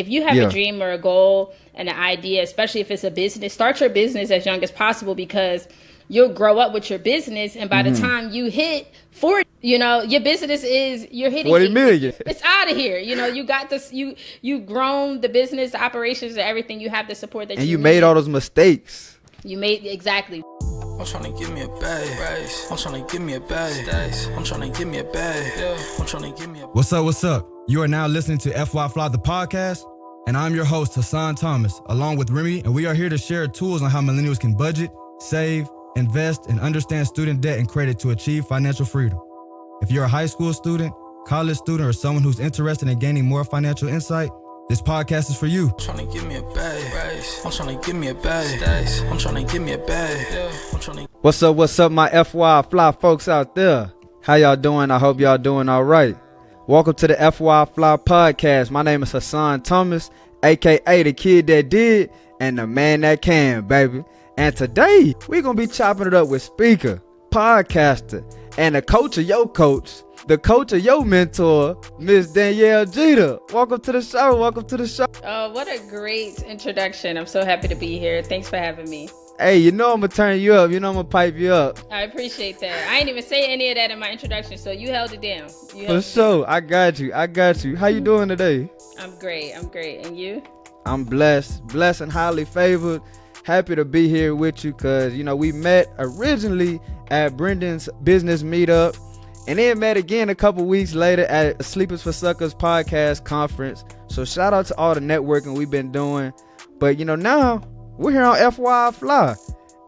If you have a dream or a goal and an idea, especially if it's a business, start your business as young as possible, because you'll grow up with your business, and by the time you hit 40, your business you're hitting 40 million. It's out of here. You got this. You grown the business, the operations, and everything. You have the support that and you made all those mistakes. You made exactly. I'm trying to give me a bag. I'm trying to give me a bag. I'm trying to give me a bag. I'm trying to give me a. What's up? You are now listening to FYI FLI, the podcast, and I'm your host, Hassan Thomas, along with Remy, and we are here to share tools on how millennials can budget, save, invest, and understand student debt and credit to achieve financial freedom. If you're a high school student, college student, or someone who's interested in gaining more financial insight, this podcast is for you. I'm trying to give me a bag. I'm trying to give me a bag. I'm trying to give me a bag. I'm trying to. What's up, my FYI Fly folks out there? How y'all doing? I hope y'all doing all right. Welcome to the FYI Fly podcast. My name is Hassan Thomas, aka the kid that did and the man that can, baby. And today we're gonna be chopping it up with speaker, podcaster, and the coach of your coach, the coach of your mentor, Miss Danielle Jeter. Welcome to the show. Oh, what a great introduction. I'm so happy to be here. Thanks for having me. Hey, I'm gonna turn you up. I'm gonna pipe you up. I appreciate that. I ain't even say any of that in my introduction, so you held it down. For sure. I got you. How you doing today? I'm great. And you? I'm blessed and highly favored. Happy to be here with you because, we met originally at Brendan's business meetup and then met again a couple weeks later at Sleepers for Suckers podcast conference. So shout out to all the networking we've been doing. But, now we're here on FYI Fly.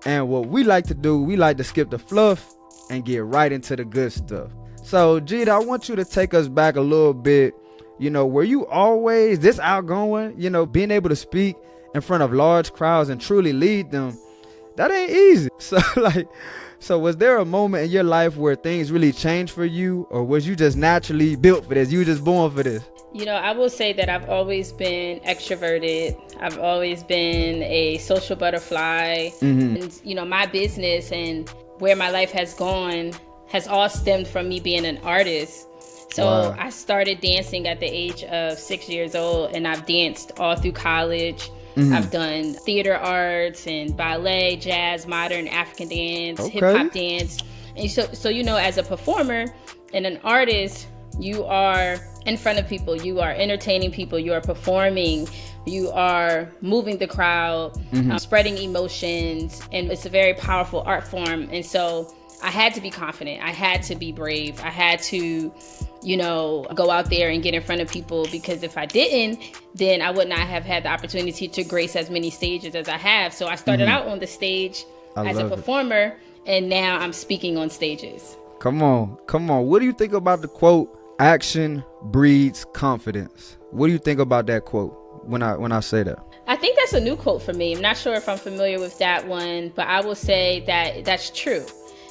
And what we like to do, we like to skip the fluff and get right into the good stuff. So, Jeter, I want you to take us back a little bit. Were you always this outgoing, being able to speak in front of large crowds and truly lead them? That ain't easy. So was there a moment in your life where things really changed for you, or was you just naturally built for this? You were just born for this? I will say that I've always been extroverted. I've always been a social butterfly. And, my business and where my life has gone has all stemmed from me being an artist. So wow. I started dancing at the age of 6 years old, and I've danced all through college. I've done theater arts and ballet, jazz, modern, African dance, hip hop dance. And so as a performer and an artist, you are in front of people, you are entertaining people, you are performing, you are moving the crowd, spreading emotions, and it's a very powerful art form. And so I had to be confident. I had to be brave. I had to, go out there and get in front of people, because if I didn't, then I would not have had the opportunity to grace as many stages as I have. So I started out on the stage as a performer, and now I'm speaking on stages. Come on. What do you think about the quote, action breeds confidence? What do you think about that quote when I say that? I think that's a new quote for me. I'm not sure if I'm familiar with that one, but I will say that that's true.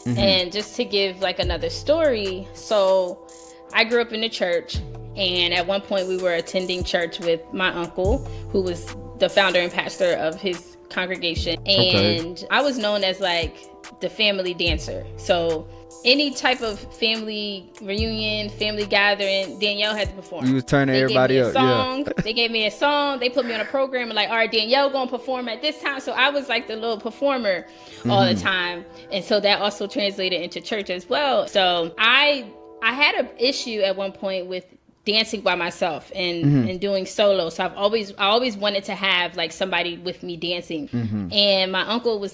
And just to give another story, so I grew up in the church, and at one point we were attending church with my uncle, who was the founder and pastor of his congregation. And I was known as the family dancer. So any type of family reunion, family gathering, Danielle had to perform. You was turning everybody up. They gave me a song. They put me on a program and all right, Danielle gonna perform at this time. So I was the little performer all the time. And so that also translated into church as well. So I had an issue at one point with dancing by myself and doing solo. So I always wanted to have somebody with me dancing. And my uncle was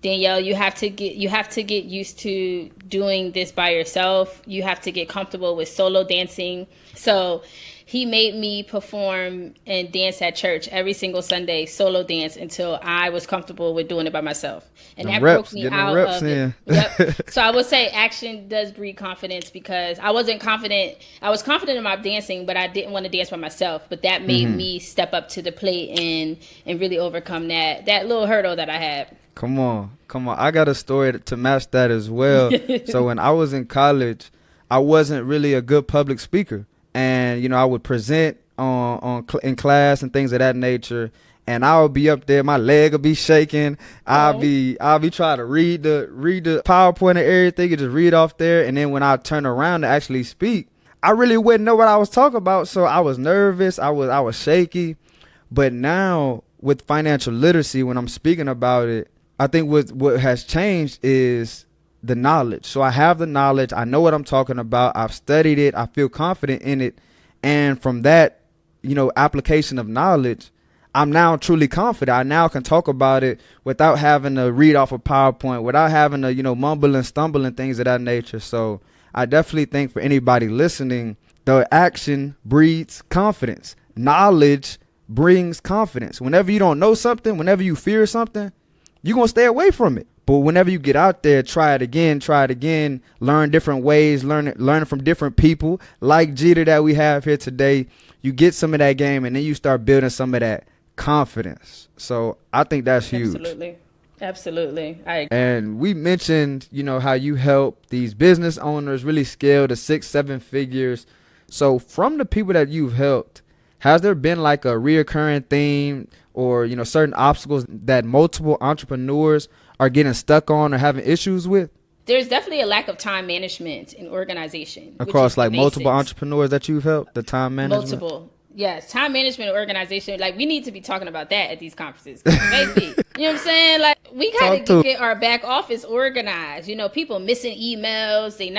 Danielle, you have to get used to doing this by yourself. You have to get comfortable with solo dancing. So he made me perform and dance at church every single Sunday, solo dance, until I was comfortable with doing it by myself. And that broke me out of it. Yep. So I would say action does breed confidence, because I wasn't confident. I was confident in my dancing, but I didn't want to dance by myself. But that made me step up to the plate and really overcome that little hurdle that I had. Come on. I got a story to match that as well. So when I was in college, I wasn't really a good public speaker. And, I would present in class and things of that nature. And I would be up there, my leg would be shaking. I'll be trying to read the PowerPoint and everything and just read off there. And then when I turn around to actually speak, I really wouldn't know what I was talking about. So I was nervous. I was shaky. But now with financial literacy, when I'm speaking about it, I think what has changed is the knowledge. So I have the knowledge. I know what I'm talking about. I've studied it. I feel confident in it. And from that, application of knowledge, I'm now truly confident. I now can talk about it without having to read off a PowerPoint, without having to, mumble and stumble and things of that nature. So I definitely think for anybody listening, the action breeds confidence. Knowledge brings confidence. Whenever you don't know something, whenever you fear something, you're going to stay away from it. But whenever you get out there, try it again, learn different ways, learn from different people like Jeter that we have here today. You get some of that game and then you start building some of that confidence. So I think that's huge. Absolutely. I agree. And we mentioned, how you help these business owners really scale to 6-7 figures. So from the people that you've helped, has there been like a reoccurring theme or, certain obstacles that multiple entrepreneurs are getting stuck on or having issues with? There's definitely a lack of time management and organization. Across like multiple entrepreneurs that you've helped, the time management? Multiple. Yes, time management and organization. Like, we need to be talking about that at these conferences. Maybe. You know what I'm saying? Like, we got to get our back office organized. People missing emails. They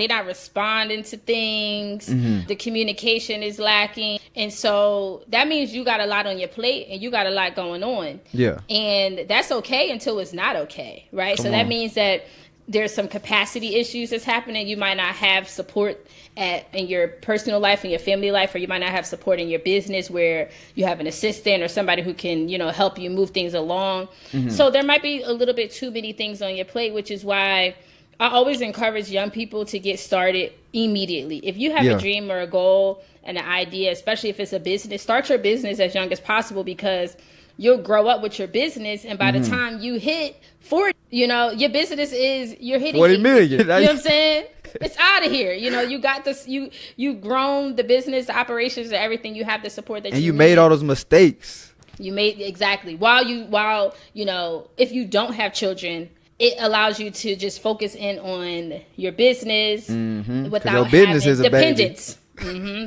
not responding to things. Mm-hmm. The communication is lacking. And so that means you got a lot on your plate and you got a lot going on. Yeah. And that's okay until it's not okay, right? So that means that there's some capacity issues that's happening. You might not have support in your personal life and your family life, or you might not have support in your business where you have an assistant or somebody who can, help you move things along. Mm-hmm. So there might be a little bit too many things on your plate, which is why I always encourage young people to get started immediately. If you have a dream or a goal and an idea, especially if it's a business, start your business as young as possible, because you'll grow up with your business, and by the time you hit 40, your business you're hitting 40 million. You know what I'm saying? It's out of here. You got this. You've grown the business, the operations, and everything. You have the support that and you made all those mistakes. You made exactly while if you don't have children, it allows you to just focus in on your business without your business having is a dependents.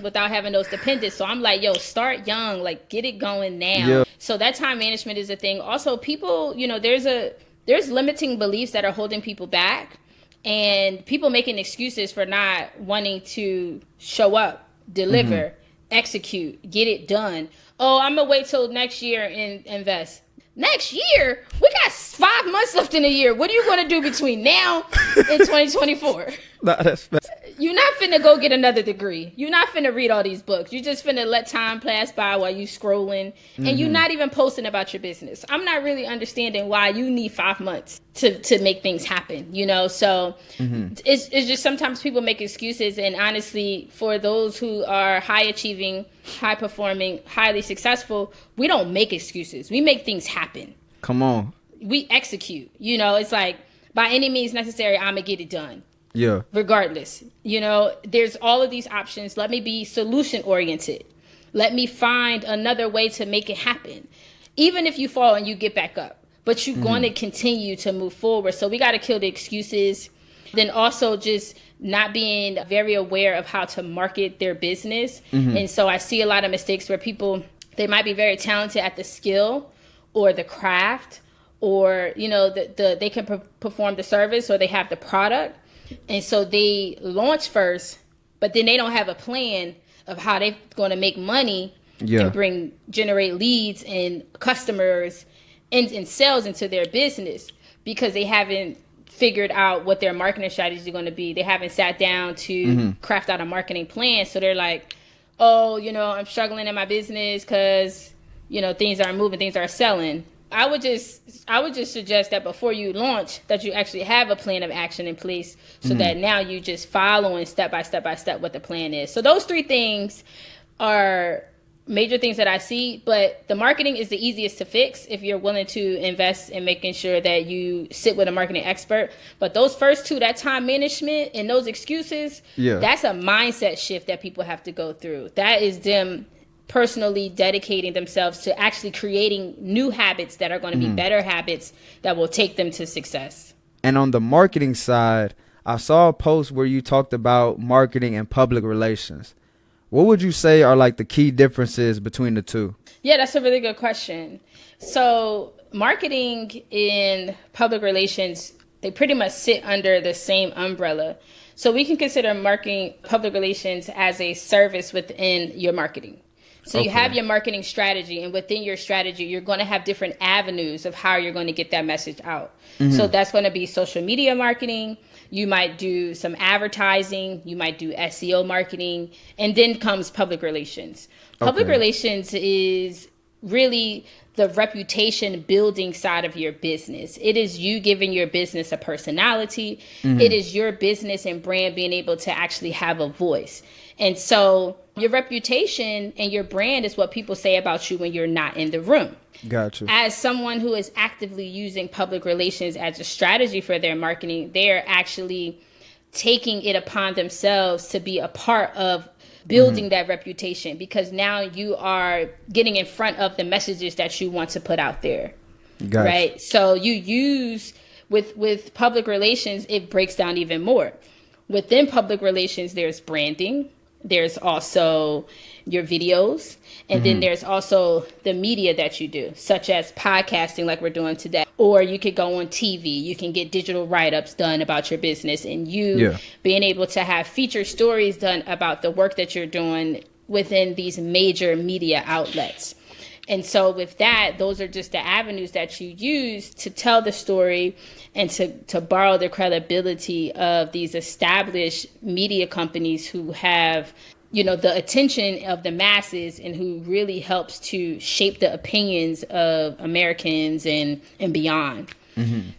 Without having those dependents. So I'm like, start young, like get it going now. Yeah. So that time management is a thing. Also, people, there's limiting beliefs that are holding people back, and people making excuses for not wanting to show up, deliver, execute, get it done. Oh, I'm gonna wait till next year and invest. Next year? We got 5 months left in the year. What are you going to do between now and 2024? Nah, that's bad. You're not finna go get another degree. You're not finna read all these books. You're just finna let time pass by while you scrolling. And you're not even posting about your business. I'm not really understanding why you need 5 months to make things happen, So it's just sometimes people make excuses. And honestly, for those who are high achieving, high performing, highly successful, we don't make excuses. We make things happen. Come on. We execute. It's like, by any means necessary, I'm going to get it done. Yeah. Regardless, there's all of these options. Let me be solution oriented. Let me find another way to make it happen. Even if you fall and you get back up, but you're going to continue to move forward. So we got to kill the excuses. Then also just not being very aware of how to market their business. And so I see a lot of mistakes where people, they might be very talented at the skill or the craft, or, they can perform the service, or they have the product. And so they launch first, but then they don't have a plan of how they're going to make money and generate leads and customers and sales into their business, because they haven't figured out what their marketing strategy is going to be. They haven't sat down to craft out a marketing plan. So they're like, oh, I'm struggling in my business because, things aren't moving, things are selling. I would just suggest that before you launch, that you actually have a plan of action in place, so that now you just following step by step what the plan is. So those 3 things are major things that I see, but the marketing is the easiest to fix if you're willing to invest in making sure that you sit with a marketing expert. But those first 2, that time management and those excuses, that's a mindset shift that people have to go through. That is them personally dedicating themselves to actually creating new habits that are going to be better habits that will take them to success. And on the marketing side, I saw a post where you talked about marketing and public relations. What would you say are like the key differences between the two? Yeah, that's a really good question. So marketing and public relations, they pretty much sit under the same umbrella. So we can consider marketing, public relations as a service within your marketing. So you have your marketing strategy, and within your strategy, you're going to have different avenues of how you're going to get that message out. So that's going to be social media marketing. You might do some advertising. You might do SEO marketing. And then comes public relations. Public relations is really the reputation building side of your business. It is you giving your business a personality. It is your business and brand being able to actually have a voice. And so your reputation and your brand is what people say about you when you're not in the room. Gotcha. As someone who is actively using public relations as a strategy for their marketing, they're actually taking it upon themselves to be a part of building that reputation, because now you are getting in front of the messages that you want to put out there. Gotcha. Right? So you use with public relations, it breaks down even more. Within public relations, there's branding. There's also your videos. And then there's also the media that you do, such as podcasting like we're doing today. Or you could go on TV. You can get digital write-ups done about your business. And you being able to have feature stories done about the work that you're doing within these major media outlets. And so with that, those are just the avenues that you use to tell the story and to borrow the credibility of these established media companies who have, you know, the attention of the masses and who really helps to shape the opinions of Americans and beyond.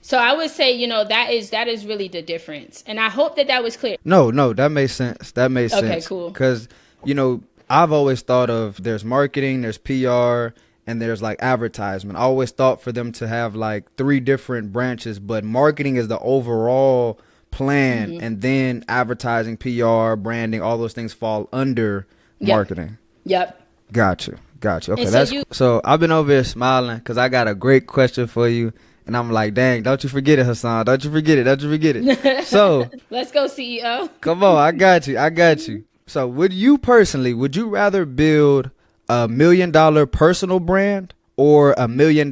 So I would say, you know, that is really the difference. And I hope that was clear. No, that makes sense. That makes sense. Okay, cool. Because, you know, I've always thought of there's marketing, there's PR, and there's like advertisement. I always thought for them to have like 3 different branches, but marketing is the overall plan, and then advertising, PR, branding, all those things fall under marketing. Yep. Gotcha. Okay, so I've been over here smiling because I got a great question for you. And I'm like, dang, don't you forget it, Hassan. Don't you forget it. So let's go, CEO. Come on, I got you. So would you rather build $1 million personal brand or $1 million,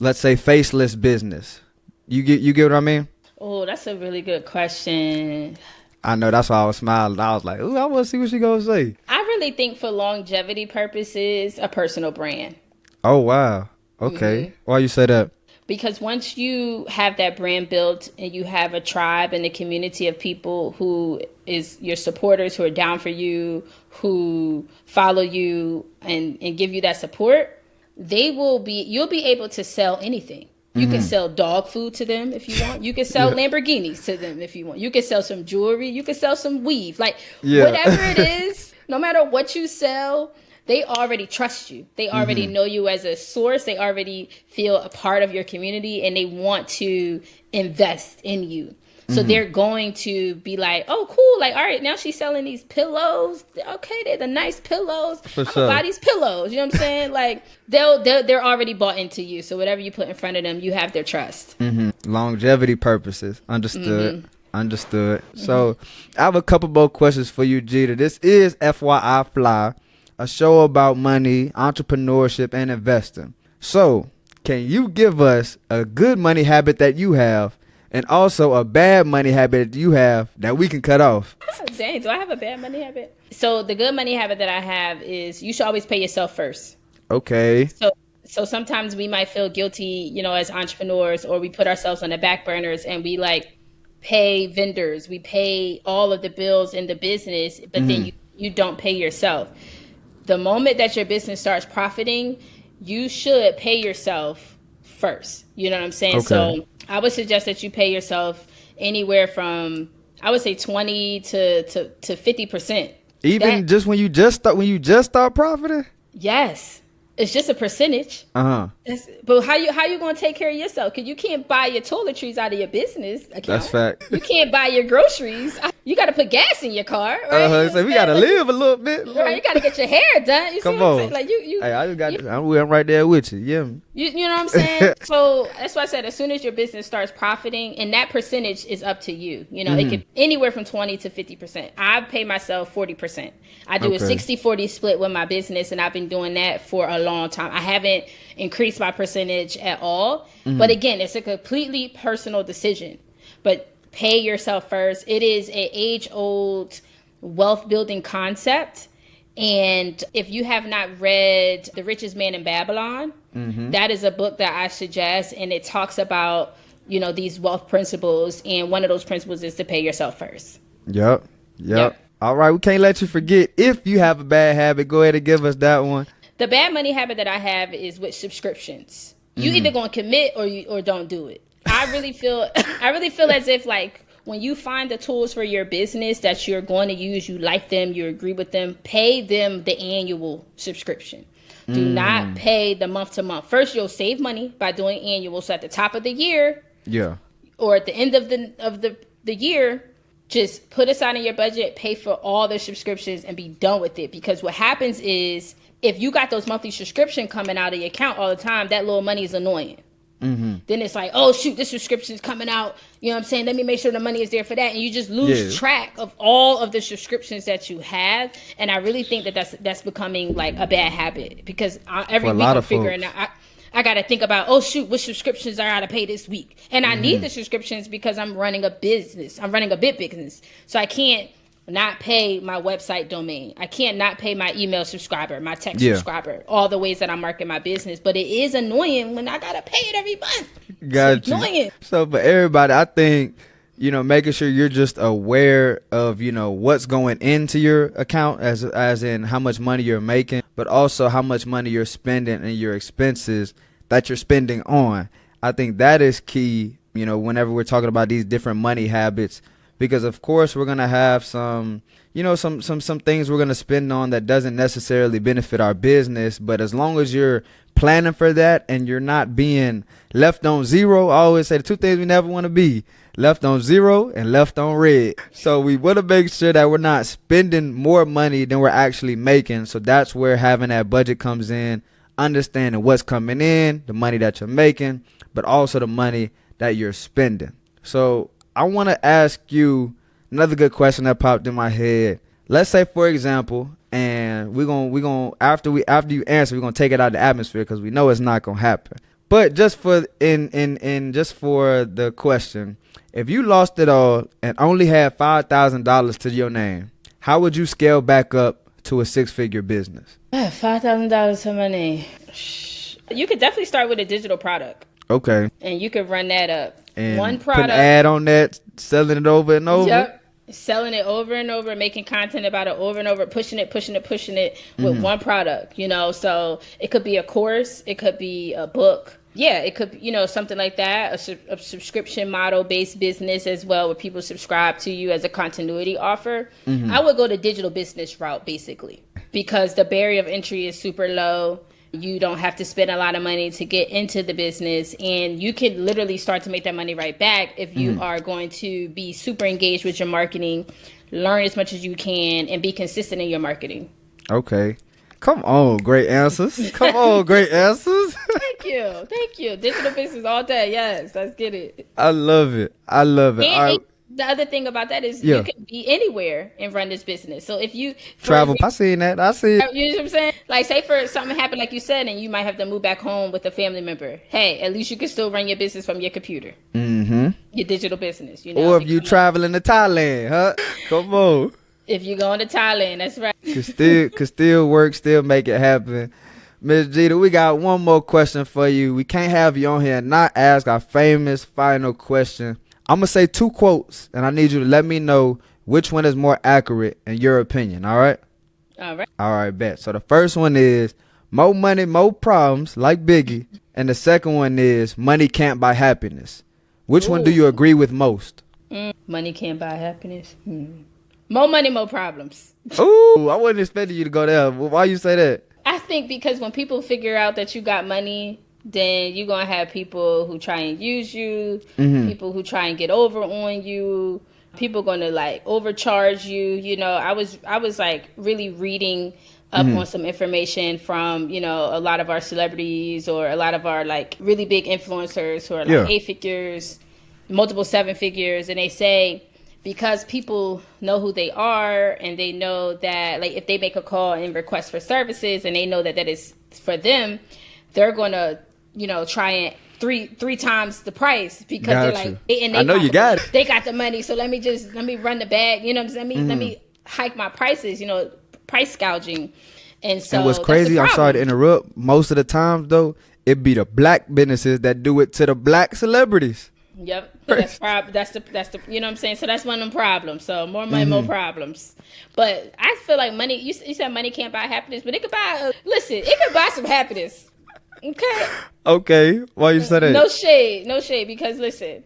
let's say, faceless business? You get what I mean? Oh, that's a really good question. I know, that's why I was smiling. I was like, ooh, I want to see what she gonna say. I really think for longevity purposes, a personal brand. Oh, wow. Okay. Why you say that? Because once you have that brand built and you have a tribe and a community of people who is your supporters, who are down for you, who follow you and give you that support, you'll be able to sell anything. You can sell dog food to them if you want. You can sell Lamborghinis to them if you want. You can sell some jewelry. You can sell some weave. Like whatever it is, no matter what you sell, they already trust you. They already know you as a source. They already feel a part of your community and they want to invest in you. So they're going to be like, oh, cool. Like, all right, now she's selling these pillows. Okay, they're the nice pillows. I'm gonna buy these pillows. You know what I'm saying? Like, they're already bought into you. So whatever you put in front of them, you have their trust. Longevity purposes. Understood. So I have a couple more questions for you, Jeter. This is FYI Fly, a show about money, entrepreneurship, and investing. So can you give us a good money habit that you have and also a bad money habit you have that we can cut off? Dang, do I have a bad money habit? So the good money habit that I have is you should always pay yourself first. Okay. So sometimes we might feel guilty, you know, as entrepreneurs, or we put ourselves on the back burners and we like pay vendors, we pay all of the bills in the business, but then you don't pay yourself. The moment that your business starts profiting, you should pay yourself first. You know what I'm saying? Okay. So I would suggest that you pay yourself anywhere from, I would say 20 to 50%. Even just when you just start profiting? Yes. It's just a percentage. But how you gonna take care of yourself? Because you can't buy your toiletries out of your business account. That's fact. You can't buy your groceries. You got to put gas in your car, right? So we got to live a little bit. Right, you got to get your hair done. You Come see what on. I'm saying? Like you Hey, I just got. I'm right there with you. Yeah. You know what I'm saying? So that's why I said as soon as your business starts profiting, and that percentage is up to you. You know, it could anywhere from 20 to 50%. I pay myself 40%. I do a 60-40 split with my business, and I've been doing that for a long time. I haven't increased my percentage at all. But again, it's a completely personal decision. But pay yourself first. It is an age-old wealth building concept. And if you have not read The Richest Man in Babylon, that is a book that I suggest. And it talks about, you know, these wealth principles. And one of those principles is to pay yourself first. Yep. All right. We can't let you forget. If you have a bad habit, go ahead and give us that one. The bad money habit that I have is with subscriptions. You either going to commit or don't do it. I really feel as if, like, when you find the tools for your business that you're going to use, you like them, you agree with them, pay them the annual subscription. Do not pay the month to month. First, you'll save money by doing annual. So at the top of the year, or at the end of the year, just put aside in your budget, pay for all the subscriptions, and be done with it. Because what happens is, if you got those monthly subscription coming out of your account all the time, that little money is annoying. Then it's like, oh shoot, this subscription is coming out. You know what I'm saying? Let me make sure the money is there for that. And you just lose track of all of the subscriptions that you have. And I really think that's becoming like a bad habit, because every week I'm figuring out, I got to think about, oh shoot, which subscriptions I got to pay this week. And I need the subscriptions because I'm running a business. I'm running a big business. So I can't not pay my website domain. I can't not pay my email subscriber, my text subscriber, all the ways that I market my business. But it is annoying when I got to pay it every month. It's annoying. So for everybody, I think, you know, making sure you're just aware of, you know, what's going into your account, as in how much money you're making, but also how much money you're spending and your expenses that you're spending on. I think that is key, you know, whenever we're talking about these different money habits. Because of course we're gonna have some things we're gonna spend on that doesn't necessarily benefit our business. But as long as you're planning for that and you're not being left on zero, I always say the two things we never want to be: left on zero and left on red. So we want to make sure that we're not spending more money than we're actually making. So that's where having that budget comes in, understanding what's coming in, the money that you're making, but also the money that you're spending. So I want to ask you another good question that popped in my head. Let's say, for example, and we're gonna after you answer, we're gonna take it out of the atmosphere because we know it's not gonna happen. But just for just for the question, if you lost it all and only had $5,000 to your name, how would you scale back up to a six-figure business? $5,000 to my name. You could definitely start with a digital product. Okay. And you could run that up. And one product, put an ad on that, selling it over and over. Yep. Selling it over and over, making content about it over and over, pushing it with one product, you know. So it could be a course, it could be a book. Yeah, it could, you know, something like that, a subscription model based business as well, where people subscribe to you as a continuity offer. I would go the digital business route, basically, because the barrier of entry is super low. You don't have to spend a lot of money to get into the business, and you can literally start to make that money right back if you are going to be super engaged with your marketing, learn as much as you can, and be consistent in your marketing. Okay. Come on, great answers. Come on, great answers. Thank you. Digital business all day. Yes, let's get it. I love it. And the other thing about that is you can be anywhere and run this business. So if you travel, I seen that. I see it. You know what I'm saying? Like, say for something happened, like you said, and you might have to move back home with a family member. Hey, at least you can still run your business from your computer. Your digital business. You know, or if you traveling to Thailand, huh? Come on. If you're going to Thailand, that's right. Could still work, still make it happen. Ms. Jeter, we got one more question for you. We can't have you on here and not ask our famous final question. I'm going to say two quotes, and I need you to let me know which one is more accurate in your opinion, all right? All right. All right, bet. So the first one is, more money, more problems, like Biggie. And the second one is, money can't buy happiness. Which one do you agree with most? Money can't buy happiness. More money, more problems. Ooh, I wasn't expecting you to go there. Why you say that? I think because when people figure out that you got money, then you're going to have people who try and use you, people who try and get over on you, People going to like overcharge you. You know, I was like really reading up on some information from, you know, a lot of our celebrities or a lot of our like really big influencers who are like 8 figures, multiple 7 figures. And they say, because people know who they are and they know that like if they make a call and request for services and they know that that is for them, they're going to, you know, try and three times the price because they're like, and they I know you got it. They got the money. So let me run the bag. You know what I'm saying? Let me hike my prices, you know, price gouging. And so what's crazy, I'm sorry to interrupt, most of the times though, it be the black businesses that do it to the black celebrities. Yep. That's the you know what I'm saying? So that's one of them problems. So more money, more problems. But I feel like money, you said money can't buy happiness, but it could buy it could buy some happiness. Okay. Why you say that? No shade, because listen,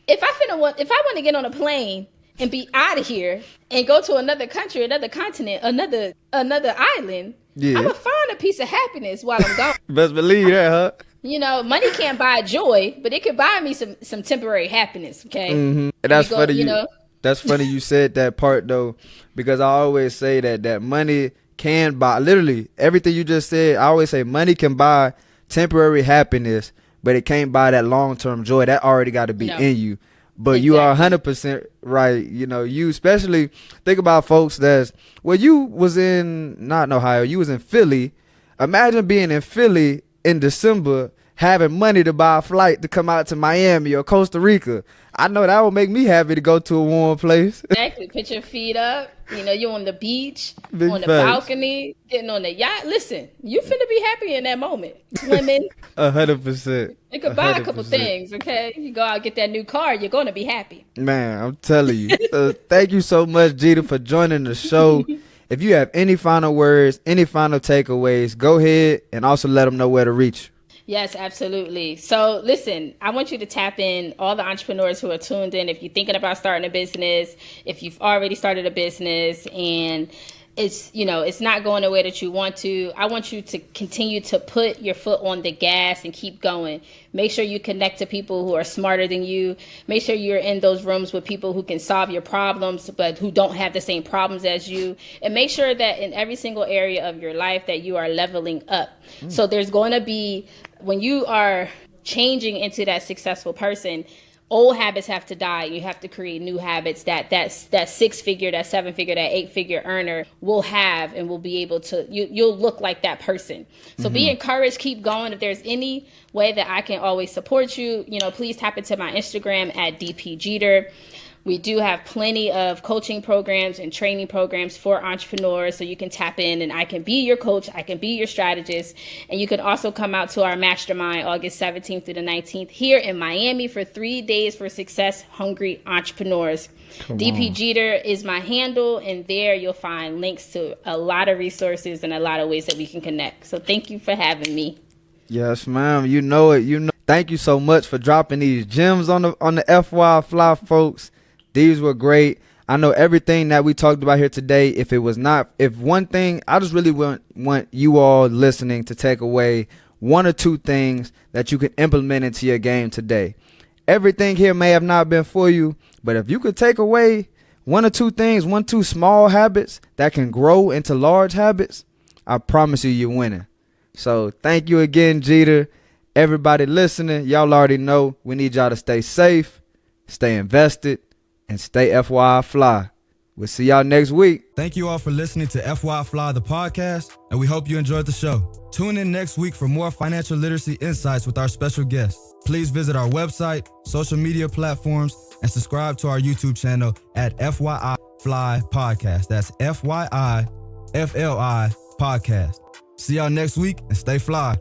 if I want to get on a plane and be out of here and go to another country, another continent, another island, I'm gonna find a piece of happiness while I'm gone. Best believe that, huh? You know, money can't buy joy, but it could buy me some temporary happiness. Okay, and that's funny. That's funny you said that part though, because I always say that money can buy literally everything you just said. I always say money can buy temporary happiness, but it can't buy that long-term joy. That already got to be in you. But you are 100% right. You know, you especially think about folks you was in, not in Ohio, you was in Philly. Imagine being in Philly in December, having money to buy a flight to come out to Miami or Costa Rica. I know that would make me happy to go to a warm place. Exactly. Put your feet up. You know, you're on the beach, Big on the facts. balcony, getting on the yacht. Listen, you finna be happy in that moment. Swimming. 100%. It could buy a couple things, okay? You go out and get that new car, you're going to be happy. Man, I'm telling you. Thank you so much, Jeter, for joining the show. If you have any final words, any final takeaways, go ahead and also let them know where to reach you. Yes, absolutely. So listen, I want you to tap in all the entrepreneurs who are tuned in. If you're thinking about starting a business, if you've already started a business and it's, you know, it's not going the way that you want to, I want you to continue to put your foot on the gas and keep going. Make sure you connect to people who are smarter than you. Make sure you're in those rooms with people who can solve your problems, but who don't have the same problems as you. And make sure that in every single area of your life that you are leveling up. So there's going to be, when you are changing into that successful person, old habits have to die. You have to create new habits that 6-figure, that 7-figure, that 8-figure earner will have and will be able to, you'll look like that person. So be encouraged, keep going. If there's any way that I can always support you, you know, please tap into my Instagram at DP Jeter. We do have plenty of coaching programs and training programs for entrepreneurs, so you can tap in and I can be your coach, I can be your strategist, and you can also come out to our mastermind August 17th through the 19th here in Miami for 3 days for success-hungry entrepreneurs. DP Jeter is my handle, and there you'll find links to a lot of resources and a lot of ways that we can connect. So thank you for having me. Yes, ma'am. You know it. You know. Thank you so much for dropping these gems on the FYI FLI, folks. These were great. I know everything that we talked about here today, if one thing, I just really want you all listening to take away 1 or 2 things that you can implement into your game today. Everything here may have not been for you, but if you could take away 1 or 2 things, 2 small habits that can grow into large habits, I promise you're winning. So thank you again, Jeter. Everybody listening, y'all already know we need y'all to stay safe, stay invested, and stay FYI FLI. We'll see y'all next week. Thank you all for listening to FYI FLI, the podcast, and we hope you enjoyed the show. Tune in next week for more financial literacy insights with our special guests. Please visit our website, social media platforms, and subscribe to our YouTube channel at FYI FLI Podcast. That's FYI FLI Podcast. See y'all next week and stay fly.